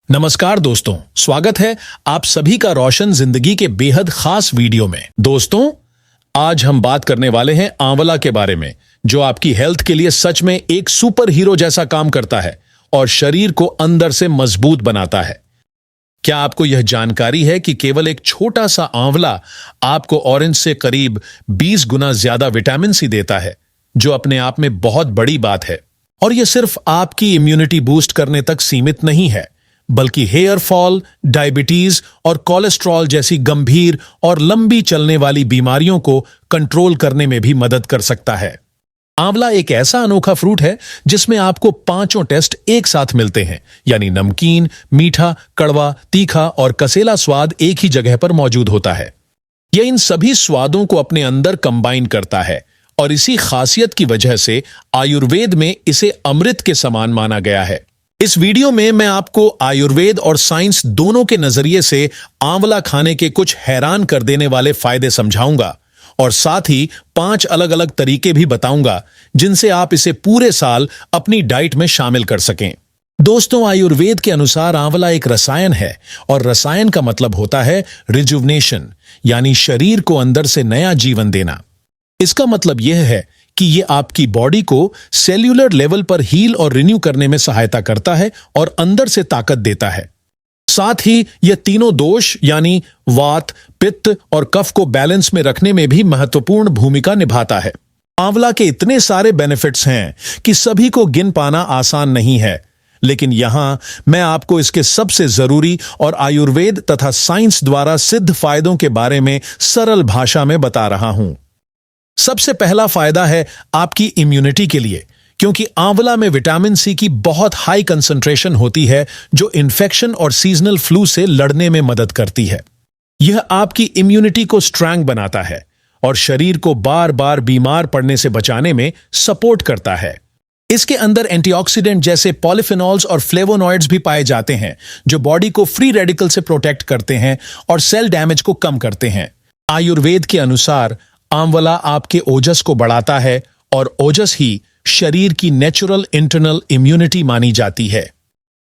नमस्कार दोस्तों, स्वागत है आप सभी का रोशन जिंदगी के बेहद खास वीडियो में। दोस्तों, आज हम बात करने वाले हैं आंवला के बारे में, जो आपकी हेल्थ के लिए सच में एक सुपर हीरो जैसा काम करता है और शरीर को अंदर से मजबूत बनाता है। क्या आपको यह जानकारी है कि केवल एक छोटा सा आंवला आपको ऑरेंज से करीब 20 गुना ज्यादा विटामिन सी देता है, जो अपने आप में बहुत बड़ी बात है। और यह सिर्फ आपकी इम्यूनिटी बूस्ट करने तक सीमित नहीं है, बल्कि हेयर फॉल, डायबिटीज और कोलेस्ट्रॉल जैसी गंभीर और लंबी चलने वाली बीमारियों को कंट्रोल करने में भी मदद कर सकता है। आंवला एक ऐसा अनोखा फ्रूट है जिसमें आपको पांचों टेस्ट एक साथ मिलते हैं, यानी नमकीन, मीठा, कड़वा, तीखा और कसेला स्वाद एक ही जगह पर मौजूद होता है। यह इन सभी स्वादों को अपने अंदर कंबाइन करता है और इसी खासियत की वजह से आयुर्वेद में इसे अमृत के समान माना गया है। इस वीडियो में मैं आपको आयुर्वेद और साइंस दोनों के नजरिए से आंवला खाने के कुछ हैरान कर देने वाले फायदे समझाऊंगा और साथ ही 5 अलग अलग तरीके भी बताऊंगा जिनसे आप इसे पूरे साल अपनी डाइट में शामिल कर सकें। दोस्तों, आयुर्वेद के अनुसार आंवला एक रसायन है और रसायन का मतलब होता है रिजुवनेशन, यानी शरीर को अंदर से नया जीवन देना। इसका मतलब यह है कि यह आपकी बॉडी को सेल्यूलर लेवल पर हील और रिन्यू करने में सहायता करता है और अंदर से ताकत देता है। साथ ही यह तीनों दोष यानी वात, पित्त और कफ को बैलेंस में रखने में भी महत्वपूर्ण भूमिका निभाता है। आंवला के इतने सारे बेनिफिट्स हैं कि सभी को गिन पाना आसान नहीं है, लेकिन यहां मैं आपको इसके सबसे जरूरी और आयुर्वेद तथा साइंस द्वारा सिद्ध फायदों के बारे में सरल भाषा में बता रहा हूं। सबसे पहला फायदा है आपकी इम्यूनिटी के लिए, क्योंकि आंवला में विटामिन सी की बहुत हाई कंसंट्रेशन होती है जो इन्फेक्शन और सीजनल फ्लू से लड़ने में मदद करती है। यह आपकी इम्यूनिटी को स्ट्रांग बनाता है और शरीर को बार बार बीमार पड़ने से बचाने में सपोर्ट करता है। इसके अंदर एंटीऑक्सीडेंट जैसे पॉलीफेनॉल्स और फ्लेवोनॉइड्स भी पाए जाते हैं जो बॉडी को फ्री रेडिकल से प्रोटेक्ट करते हैं और सेल डैमेज को कम करते हैं। आयुर्वेद के अनुसार आंवला आपके ओजस को बढ़ाता है और ओजस ही शरीर की नेचुरल इंटरनल इम्यूनिटी मानी जाती है।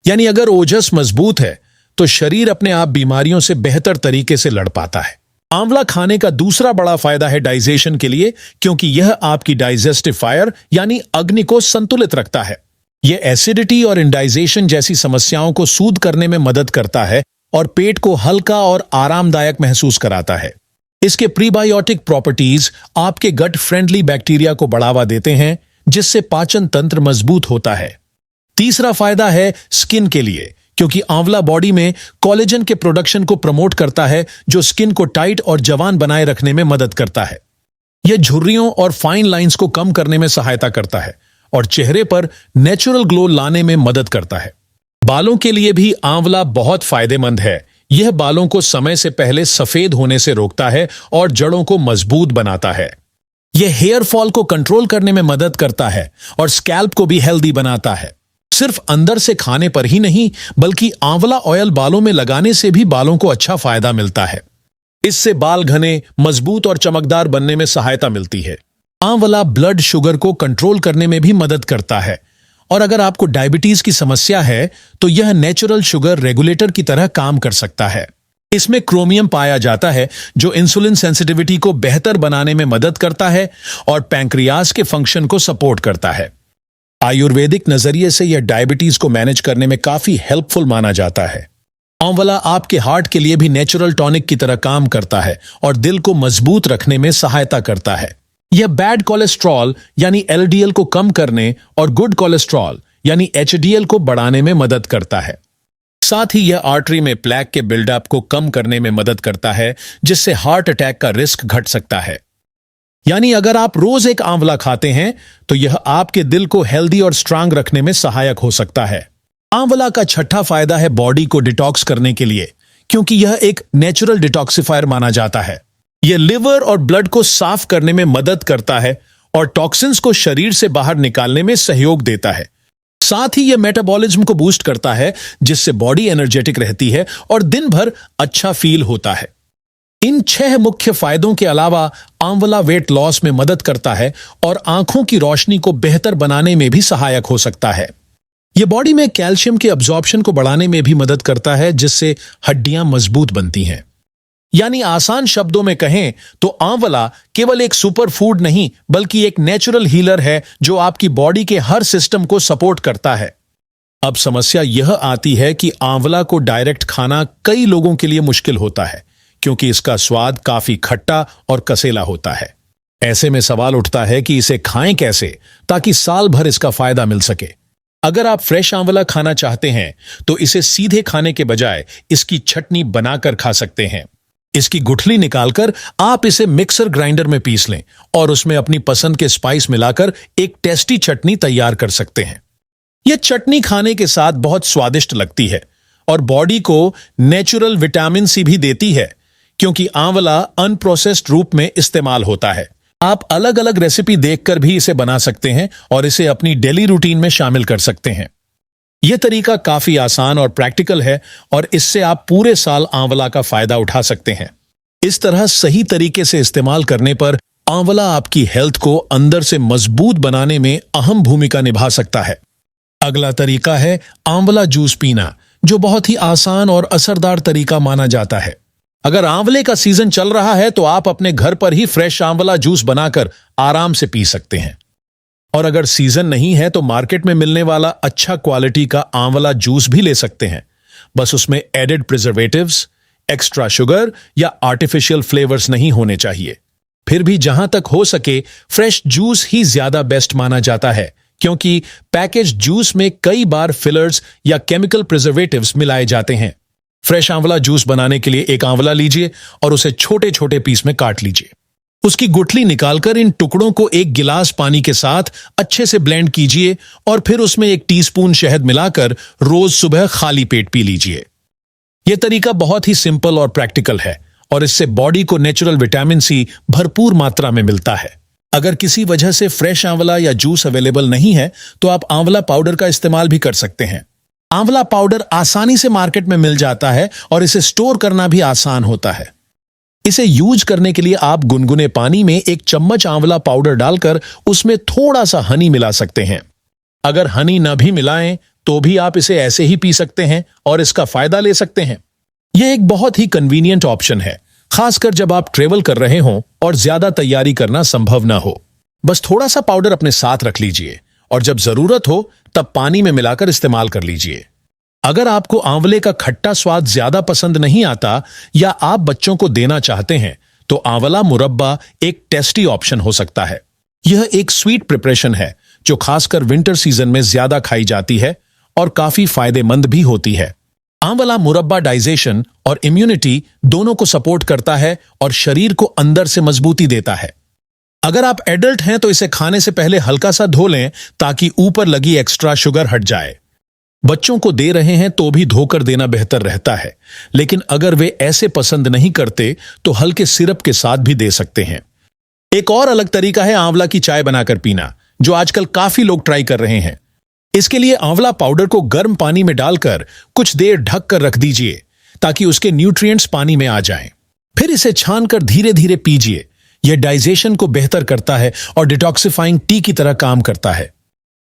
यानी अगर ओजस मजबूत है तो शरीर अपने आप बीमारियों से बेहतर तरीके से लड़ पाता है। आंवला खाने का दूसरा बड़ा फायदा है डाइजेशन के लिए, क्योंकि यह आपकी डाइजेस्टिव फायर यानी अग्नि को संतुलित रखता है। यह एसिडिटी और इंडाइजेशन जैसी समस्याओं को सूद करने में मदद करता है और पेट को हल्का और आरामदायक महसूस कराता है। इसके प्रीबायोटिक प्रॉपर्टीज आपके गट फ्रेंडली बैक्टीरिया को बढ़ावा देते हैं, जिससे पाचन तंत्र मजबूत होता है। तीसरा फायदा है स्किन के लिए, क्योंकि आंवला बॉडी में कोलेजन के प्रोडक्शन को प्रमोट करता है, जो स्किन को टाइट और जवान बनाए रखने में मदद करता है। यह झुर्रियों और फाइन लाइंस को कम करने में सहायता करता है और चेहरे पर नेचुरल ग्लो लाने में मदद करता है। बालों के लिए भी आंवला बहुत फायदेमंद है। यह बालों को समय से पहले सफेद होने से रोकता है और जड़ों को मजबूत बनाता है। यह हेयर फॉल को कंट्रोल करने में मदद करता है और स्कैल्प को भी हेल्दी बनाता है। सिर्फ अंदर से खाने पर ही नहीं, बल्कि आंवला ऑयल बालों में लगाने से भी बालों को अच्छा फायदा मिलता है। इससे बाल घने, मजबूत और चमकदार बनने में सहायता मिलती है। आंवला ब्लड शुगर को कंट्रोल करने में भी मदद करता है और अगर आपको डायबिटीज की समस्या है तो यह नेचुरल शुगर रेगुलेटर की तरह काम कर सकता है। इसमें क्रोमियम पाया जाता है जो इंसुलिन सेंसिटिविटी को बेहतर बनाने में मदद करता है और पैंक्रियाज के फंक्शन को सपोर्ट करता है। आयुर्वेदिक नजरिए से यह डायबिटीज को मैनेज करने में काफी हेल्पफुल माना जाता है। आंवला आपके हार्ट के लिए भी नेचुरल टॉनिक की तरह काम करता है और दिल को मजबूत रखने में सहायता करता है। यह बैड कोलेस्ट्रॉल यानी एलडीएल को कम करने और गुड कोलेस्ट्रॉल यानी एचडीएल को बढ़ाने में मदद करता है। साथ ही यह आर्टरी में प्लेक के बिल्डअप को कम करने में मदद करता है, जिससे हार्ट अटैक का रिस्क घट सकता है। यानी अगर आप रोज एक आंवला खाते हैं तो यह आपके दिल को हेल्दी और स्ट्रांग रखने में सहायक हो सकता है। आंवला का छठा फायदा है बॉडी को डिटॉक्स करने के लिए, क्योंकि यह एक नेचुरल डिटॉक्सिफायर माना जाता है। यह लिवर और ब्लड को साफ करने में मदद करता है और टॉक्सिन्स को शरीर से बाहर निकालने में सहयोग देता है। साथ ही यह मेटाबॉलिज्म को बूस्ट करता है, जिससे बॉडी एनर्जेटिक रहती है और दिन भर अच्छा फील होता है। इन 6 मुख्य फायदों के अलावा आंवला वेट लॉस में मदद करता है और आंखों की रोशनी को बेहतर बनाने में भी सहायक हो सकता है। ये बॉडी में कैल्शियम के अब्जॉर्प्शन को बढ़ाने में भी मदद करता है, जिससे हड्डियां मजबूत बनती हैं। यानी आसान शब्दों में कहें तो आंवला केवल एक सुपर फूड नहीं, बल्कि एक नेचुरल हीलर है जो आपकी बॉडी के हर सिस्टम को सपोर्ट करता है। अब समस्या यह आती है कि आंवला को डायरेक्ट खाना कई लोगों के लिए मुश्किल होता है, क्योंकि इसका स्वाद काफी खट्टा और कसेला होता है। ऐसे में सवाल उठता है कि इसे खाएं कैसे, ताकि साल भर इसका फायदा मिल सके। अगर आप फ्रेश आंवला खाना चाहते हैं तो इसे सीधे खाने के बजाय इसकी चटनी बनाकर खा सकते हैं। इसकी गुठली निकालकर आप इसे मिक्सर ग्राइंडर में पीस लें और उसमें अपनी पसंद के स्पाइस मिलाकर एक टेस्टी चटनी तैयार कर सकते हैं। यह चटनी खाने के साथ बहुत स्वादिष्ट लगती है और बॉडी को नेचुरल विटामिन सी भी देती है, क्योंकि आंवला अनप्रोसेस्ड रूप में इस्तेमाल होता है। आप अलग अलग रेसिपी देखकर भी इसे बना सकते हैं और इसे अपनी डेली रूटीन में शामिल कर सकते हैं। यह तरीका काफी आसान और प्रैक्टिकल है और इससे आप पूरे साल आंवला का फायदा उठा सकते हैं। इस तरह सही तरीके से इस्तेमाल करने पर आंवला आपकी हेल्थ को अंदर से मजबूत बनाने में अहम भूमिका निभा सकता है। अगला तरीका है आंवला जूस पीना, जो बहुत ही आसान और असरदार तरीका माना जाता है। अगर आंवले का सीजन चल रहा है तो आप अपने घर पर ही फ्रेश आंवला जूस बनाकर आराम से पी सकते हैं। और अगर सीजन नहीं है तो मार्केट में मिलने वाला अच्छा क्वालिटी का आंवला जूस भी ले सकते हैं। बस उसमें एडेड प्रिजर्वेटिव्स, एक्स्ट्रा शुगर या आर्टिफिशियल फ्लेवर्स नहीं होने चाहिए। फिर भी जहां तक हो सके फ्रेश जूस ही ज्यादा बेस्ट माना जाता है, क्योंकि पैकेज जूस में कई बार फिलर्स या केमिकल प्रिजर्वेटिव्स मिलाए जाते हैं। फ्रेश आंवला जूस बनाने के लिए एक आंवला लीजिए और उसे छोटे छोटे पीस में काट लीजिए। उसकी गुठली निकालकर इन टुकड़ों को एक गिलास पानी के साथ अच्छे से ब्लेंड कीजिए और फिर उसमें 1 टीस्पून शहद मिलाकर रोज सुबह खाली पेट पी लीजिए। यह तरीका बहुत ही सिंपल और प्रैक्टिकल है और इससे बॉडी को नेचुरल विटामिन सी भरपूर मात्रा में मिलता है। अगर किसी वजह से फ्रेश आंवला या जूस अवेलेबल नहीं है तो आप आंवला पाउडर का इस्तेमाल भी कर सकते हैं। आंवला पाउडर आसानी से मार्केट में मिल जाता है और इसे स्टोर करना भी आसान होता है। इसे यूज करने के लिए आप गुनगुने पानी में 1 चम्मच आंवला पाउडर डालकर उसमें थोड़ा सा हनी मिला सकते हैं। अगर हनी न भी मिलाएं तो भी आप इसे ऐसे ही पी सकते हैं और इसका फायदा ले सकते हैं। यह एक बहुत ही कन्वीनियंट ऑप्शन है, खासकर जब आप ट्रेवल कर रहे हों और ज्यादा तैयारी करना संभव ना हो। बस थोड़ा सा पाउडर अपने साथ रख लीजिए और जब जरूरत हो तब पानी में मिलाकर इस्तेमाल कर लीजिए। अगर आपको आंवले का खट्टा स्वाद ज्यादा पसंद नहीं आता या आप बच्चों को देना चाहते हैं तो आंवला मुरब्बा एक टेस्टी ऑप्शन हो सकता है। यह एक स्वीट प्रिपरेशन है जो खासकर विंटर सीजन में ज्यादा खाई जाती है और काफी फायदेमंद भी होती है। आंवला मुरब्बा डाइजेशन और इम्यूनिटी दोनों को सपोर्ट करता है और शरीर को अंदर से मजबूती देता है। अगर आप एडल्ट हैं तो इसे खाने से पहले हल्का सा धो लें ताकि ऊपर लगी एक्स्ट्रा शुगर हट जाए। बच्चों को दे रहे हैं तो भी धोकर देना बेहतर रहता है, लेकिन अगर वे ऐसे पसंद नहीं करते तो हल्के सिरप के साथ भी दे सकते हैं। एक और अलग तरीका है आंवला की चाय बनाकर पीना, जो आजकल काफी लोग ट्राई कर रहे हैं। इसके लिए आंवला पाउडर को गर्म पानी में डालकर कुछ देर ढक कर रख दीजिए ताकि उसके न्यूट्रिएंट्स पानी में आ जाएं। फिर इसे छानकर धीरे धीरे पीजिए। यह डाइजेशन को बेहतर करता है और डिटॉक्सिफाइंग टी की तरह काम करता है।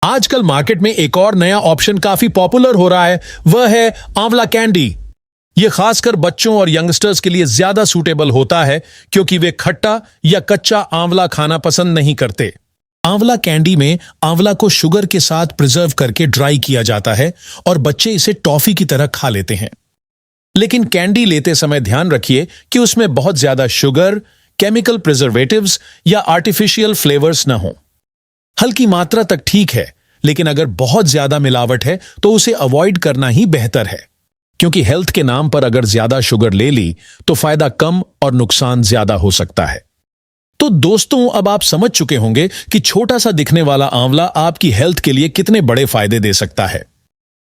आजकल मार्केट में एक और नया ऑप्शन काफी पॉपुलर हो रहा है, वह है आंवला कैंडी। यह खासकर बच्चों और यंगस्टर्स के लिए ज्यादा सूटेबल होता है क्योंकि वे खट्टा या कच्चा आंवला खाना पसंद नहीं करते। आंवला कैंडी में आंवला को शुगर के साथ प्रिजर्व करके ड्राई किया जाता है और बच्चे इसे टॉफी की तरह खा लेते हैं। लेकिन कैंडी लेते समय ध्यान रखिए कि उसमें बहुत ज्यादा शुगर, केमिकल प्रिजर्वेटिव्स या आर्टिफिशियल फ्लेवर्स न हो। हल्की मात्रा तक ठीक है, लेकिन अगर बहुत ज्यादा मिलावट है तो उसे अवॉइड करना ही बेहतर है, क्योंकि हेल्थ के नाम पर अगर ज्यादा शुगर ले ली तो फायदा कम और नुकसान ज्यादा हो सकता है। तो दोस्तों, अब आप समझ चुके होंगे कि छोटा सा दिखने वाला आंवला आपकी हेल्थ के लिए कितने बड़े फायदे दे सकता है।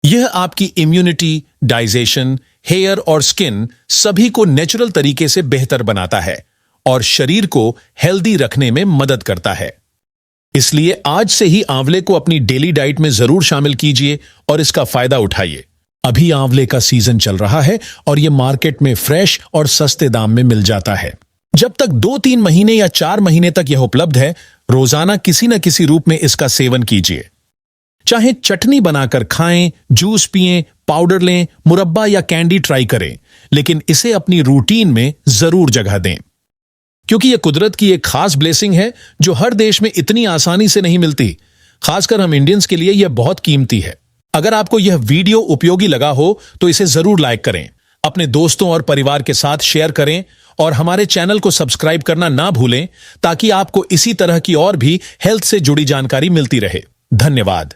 यह आपकी इम्यूनिटी, डाइजेशन, हेयर और स्किन सभी को नेचुरल तरीके से बेहतर बनाता है और शरीर को हेल्दी रखने में मदद करता है। इसलिए आज से ही आंवले को अपनी डेली डाइट में जरूर शामिल कीजिए और इसका फायदा उठाइए। अभी आंवले का सीजन चल रहा है और यह मार्केट में फ्रेश और सस्ते दाम में मिल जाता है। जब तक 2-3 महीने या 4 महीने तक यह उपलब्ध है, रोजाना किसी न किसी रूप में इसका सेवन कीजिए। चाहे चटनी बनाकर खाएं, जूस पिएं, पाउडर लें, मुरब्बा या कैंडी ट्राई करें, लेकिन इसे अपनी रूटीन में जरूर जगह दें, क्योंकि यह कुदरत की एक खास ब्लेसिंग है जो हर देश में इतनी आसानी से नहीं मिलती। खासकर हम इंडियंस के लिए यह बहुत कीमती है। अगर आपको यह वीडियो उपयोगी लगा हो तो इसे जरूर लाइक करें, अपने दोस्तों और परिवार के साथ शेयर करें और हमारे चैनल को सब्सक्राइब करना ना भूलें, ताकि आपको इसी तरह की और भी हेल्थ से जुड़ी जानकारी मिलती रहे। धन्यवाद।